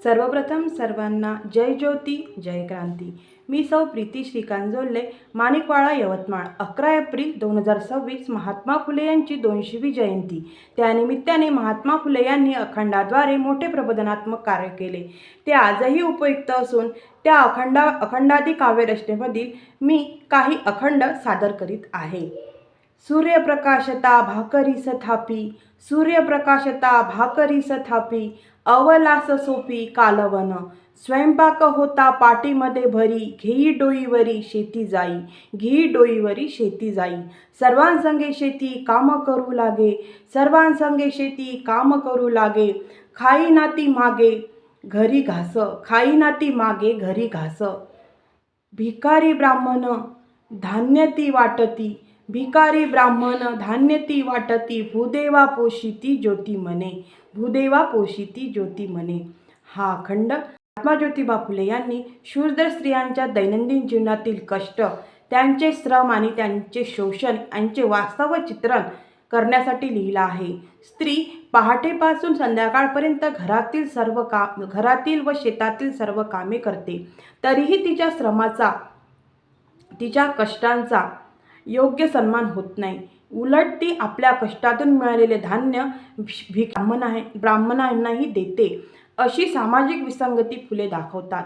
सर्वप्रथम सर्वांना जय ज्योती जय क्रांती। मी सौ प्रीती श्रीकांत जोल्ले, माणिकवाडा, यवतमाळ। 11 एप्रिल 2026 महात्मा फुले यांची 200वी जयंती। त्यानिमित्ताने महात्मा फुले यांनी अखंडाद्वारे मोठे प्रबोधनात्मक कार्य केले, ते आजही उपयुक्त असून त्या अखंडादी काव्यरचनेमधील मी काही अखंड सादर करीत आहे। सूर्यप्रकाशता भाकरीस थापी, सूर्यप्रकाशता भाकरीस थापी, अवलास सोपी कालवण, स्वयंपाक होता पाटीमध्ये भरी, घेई डोईवरी शेती जाई, घेई डोईवरी शेती जाई। सर्वांसंगे शेती काम करू लागे, सर्वांसंगे शेती काम करू लागे, खाई नाती मागे घरी घास, खाई नाती मागे घरी घास। भिकारी ब्राह्मण धान्य ती वाटती, भिकारी ब्राह्मण धान्य ती वाटती, भूदेवा पोषिती ज्योती मने, भूदेवा पोषिती ज्योती मने। हा अखंड महात्मा ज्योतिबा फुले यांनी शूद्र स्त्रियांच्या दैनंदिन जीवनातील कष्ट, त्यांचे श्रम आणि त्यांचे शोषण यांचे वास्तव चित्रण करण्यासाठी लिहिला आहे। स्त्री पहाटेपासून संध्याकाळपर्यंत घरातील व शेतातील सर्व कामे करते, तरीही तिच्या श्रमाचा, तिच्या कष्टांचा योग्य सन्मान होत नाही। उलट ती आपल्या कष्टातून मिळालेले धान्य ब्राह्मणांनाही देते, अशी सामाजिक विसंगती फुले दाखवतात।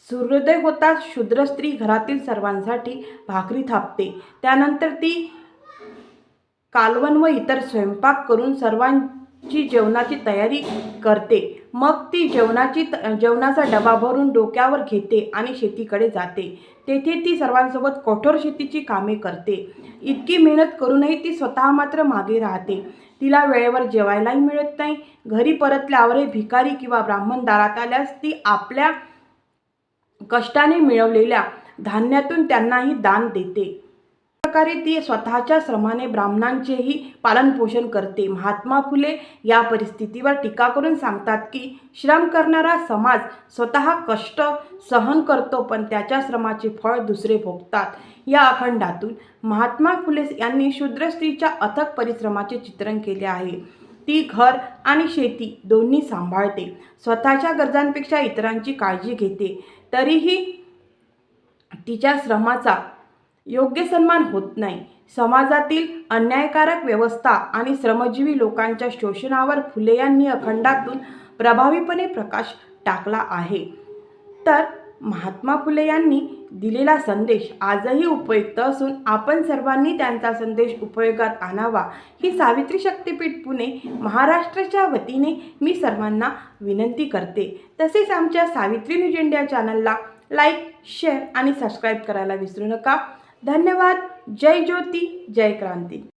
सूर्योदय होताच शूद्र स्त्री घरातील सर्वांसाठी भाकरी थापते, त्यानंतर ती कालवण व इतर स्वयंपाक करून सर्वांची जेवणाची तयारी करते। मग ती जेवणाचा डबा भरून डोक्यावर घेते आणि शेतीकडे जाते। तेथे ती सर्वांसोबत कठोर शेतीची कामे करते। इतकी मेहनत करूनही ती स्वतः मात्र मागे राहते। तिला वेळेवर जेवायलाही मिळत नाही। घरी परतल्यावरही भिकारी किंवा ब्राह्मण दारात आल्यास ती आपल्या कष्टाने मिळवलेल्या धान्यातून त्यांनाही दान देते। प्रकारे ती स्वतःच्या श्रमाने ब्राह्मणांचेही पालनपोषण करते। महात्मा फुले या परिस्थितीवर टीका करून सांगतात की श्रम करणारा समाज स्वतः कष्ट सहन करतो, पण त्याच्या श्रमाचे फळ दुसरे भोगतात। या अखंडातून महात्मा फुले यांनी शूद्र स्त्रीच्या अथक परिश्रमाचे चित्रण केले आहे। ती घर आणि शेती दोन्ही सांभाळते, स्वतःच्या गरजांपेक्षा इतरांची काळजी घेते, तरीही तिच्या श्रमाचा योग्य सन्मान होत नाही। समाजातील अन्यायकारक व्यवस्था आणि श्रमजीवी लोकांच्या शोषणावर फुले यांनी अखंडातून प्रभावीपणे प्रकाश टाकला आहे। तर महात्मा फुले यांनी दिलेला संदेश आजही उपयुक्त असून आपण सर्वांनी त्यांचा संदेश उपयोगात आणावा, ही सावित्री शक्तीपीठ पुणे महाराष्ट्राच्या वतीने मी सर्वांना विनंती करते। तसेच आमच्या सावित्री न्यूज इंडिया चॅनलला लाईक, शेअर आणि सबस्क्राईब करायला विसरू नका। धन्यवाद। जय ज्योती जय क्रांती।